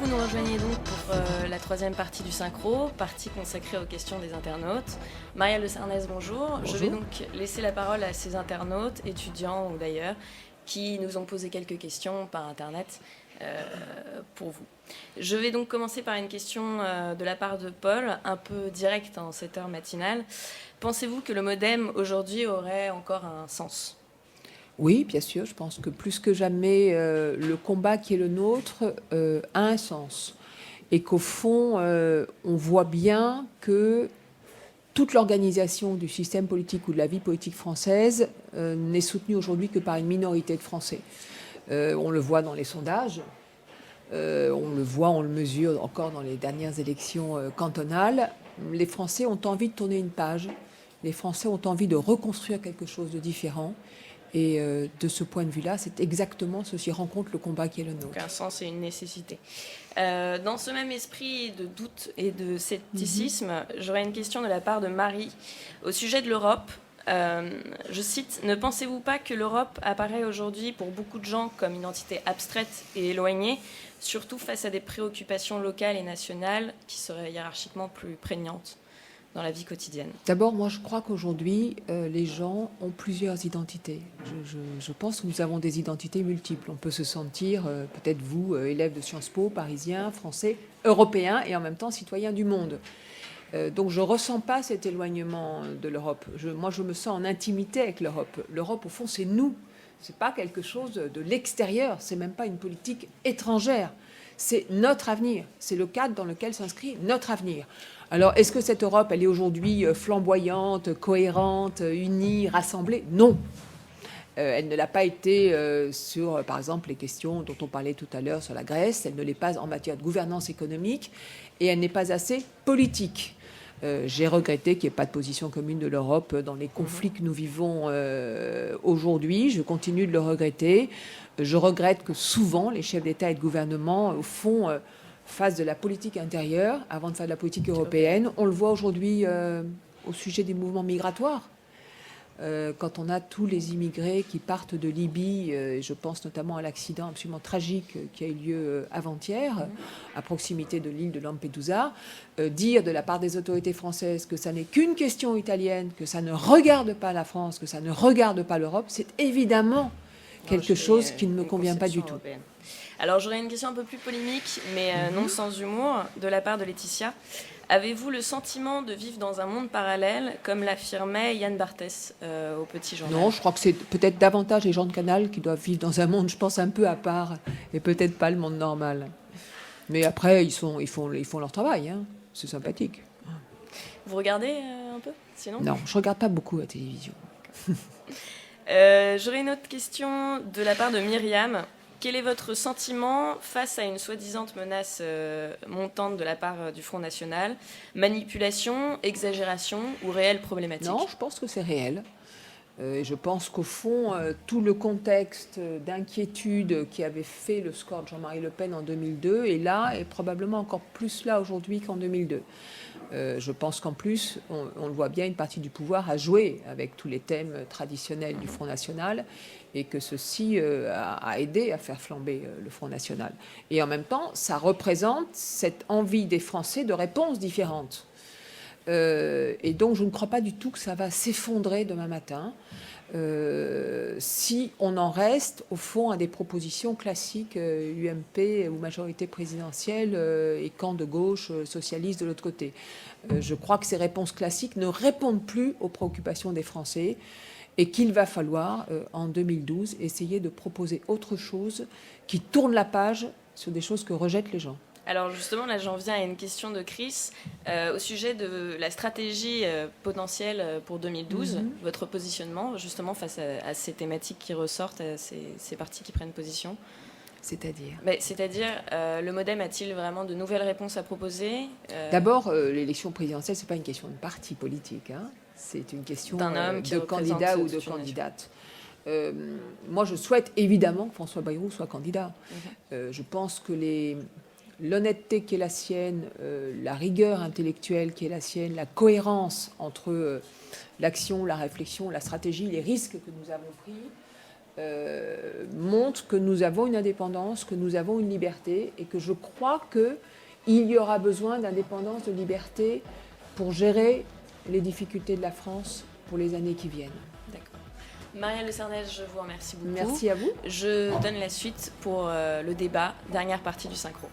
vous nous rejoignez donc pour la troisième partie du Synchro, partie consacrée aux questions des internautes. Maria Le Sarnez, bonjour. Bonjour. Je vais donc laisser la parole à ces internautes, étudiants ou d'ailleurs, qui nous ont posé quelques questions par Internet pour vous. Je vais donc commencer par une question de la part de Paul, un peu directe en cette heure matinale. Pensez-vous que le modem aujourd'hui aurait encore un sens ? Oui, bien sûr, je pense que plus que jamais, le combat qui est le nôtre a un sens. Et qu'au fond, on voit bien que toute l'organisation du système politique ou de la vie politique française n'est soutenue aujourd'hui que par une minorité de Français. On le voit dans les sondages, on le mesure encore dans les dernières élections cantonales. Les Français ont envie de tourner une page, les Français ont envie de reconstruire quelque chose de différent. Et de ce point de vue-là, c'est exactement ceci rencontre le combat qui est le nôtre. Donc un sens et une nécessité. Dans ce même esprit de doute et de scepticisme, j'aurais une question de la part de Marie. Au sujet de l'Europe, je cite, « Ne pensez-vous pas que l'Europe apparaît aujourd'hui pour beaucoup de gens comme une entité abstraite et éloignée, surtout face à des préoccupations locales et nationales qui seraient hiérarchiquement plus prégnantes dans la vie quotidienne ?» D'abord, moi, je crois qu'aujourd'hui, les gens ont plusieurs identités. Je pense que nous avons des identités multiples. On peut se sentir, peut-être vous, élève de Sciences Po, parisien, français, européen et en même temps citoyen du monde. Donc je ne ressens pas cet éloignement de l'Europe. Moi, je me sens en intimité avec l'Europe. L'Europe, au fond, c'est nous. Ce n'est pas quelque chose de l'extérieur. Ce n'est même pas une politique étrangère. C'est notre avenir. C'est le cadre dans lequel s'inscrit notre avenir. Alors, est-ce que cette Europe, elle est aujourd'hui flamboyante, cohérente, unie, rassemblée ? Non. Elle ne l'a pas été sur, par exemple, les questions dont on parlait tout à l'heure sur la Grèce. Elle ne l'est pas en matière de gouvernance économique et elle n'est pas assez politique. J'ai regretté qu'il n'y ait pas de position commune de l'Europe dans les conflits que nous vivons aujourd'hui. Je continue de le regretter. Je regrette que souvent, les chefs d'État et de gouvernement, au fond, fassent de la politique intérieure avant de faire de la politique européenne. On le voit aujourd'hui au sujet des mouvements migratoires. Quand on a tous les immigrés qui partent de Libye, je pense notamment à l'accident absolument tragique qui a eu lieu avant-hier, à proximité de l'île de Lampedusa, dire de la part des autorités françaises que ça n'est qu'une question italienne, que ça ne regarde pas la France, que ça ne regarde pas l'Europe, c'est évidemment quelque chose qui ne me convient pas du tout. Européenne. Alors j'aurais une question un peu plus polémique, mais non sans humour, de la part de Laetitia. Avez-vous le sentiment de vivre dans un monde parallèle, comme l'affirmait Yann Barthès au Petit Journal ? Non, je crois que c'est peut-être davantage les gens de Canal qui doivent vivre dans un monde, je pense, un peu à part, et peut-être pas le monde normal. Mais après, ils font leur travail, hein. C'est sympathique. Vous regardez un peu, sinon ? Non, je regarde pas beaucoup la télévision. J'aurais une autre question de la part de Myriam. Quel est votre sentiment face à une soi-disant menace montante de la part du Front National ? Manipulation, exagération ou réelle problématique ? Non, je pense que c'est réel. Je pense qu'au fond, tout le contexte d'inquiétude qui avait fait le score de Jean-Marie Le Pen en 2002 est là, et probablement encore plus là aujourd'hui qu'en 2002. Je pense qu'en plus, on le voit bien, une partie du pouvoir a joué avec tous les thèmes traditionnels du Front National et que ceci a aidé à faire flamber le Front National. Et en même temps, ça représente cette envie des Français de réponses différentes. Et donc, je ne crois pas du tout que ça va s'effondrer demain matin si on en reste, au fond, à des propositions classiques UMP ou majorité présidentielle et camp de gauche socialiste de l'autre côté. Je crois que ces réponses classiques ne répondent plus aux préoccupations des Français et qu'il va falloir, en 2012, essayer de proposer autre chose qui tourne la page sur des choses que rejettent les gens. Alors justement, là j'en viens à une question de Chris au sujet de la stratégie potentielle pour 2012, votre positionnement justement face à ces thématiques qui ressortent, à ces partis qui prennent position. C'est-à-dire C'est-à-dire, le MoDem a-t-il vraiment de nouvelles réponses à proposer D'abord, l'élection présidentielle, ce n'est pas une question de parti politique, hein. C'est une question de candidat ou de candidate. Moi, je souhaite évidemment que François Bayrou soit candidat. Je pense que l'honnêteté qui est la sienne, la rigueur intellectuelle qui est la sienne, la cohérence entre l'action, la réflexion, la stratégie, les risques que nous avons pris, montre que nous avons une indépendance, que nous avons une liberté, et que je crois qu'il y aura besoin d'indépendance, de liberté pour gérer les difficultés de la France pour les années qui viennent. D'accord. Marielle de Sarnez, je vous remercie beaucoup. Merci à vous. Je donne la suite pour le débat, dernière partie du synchro.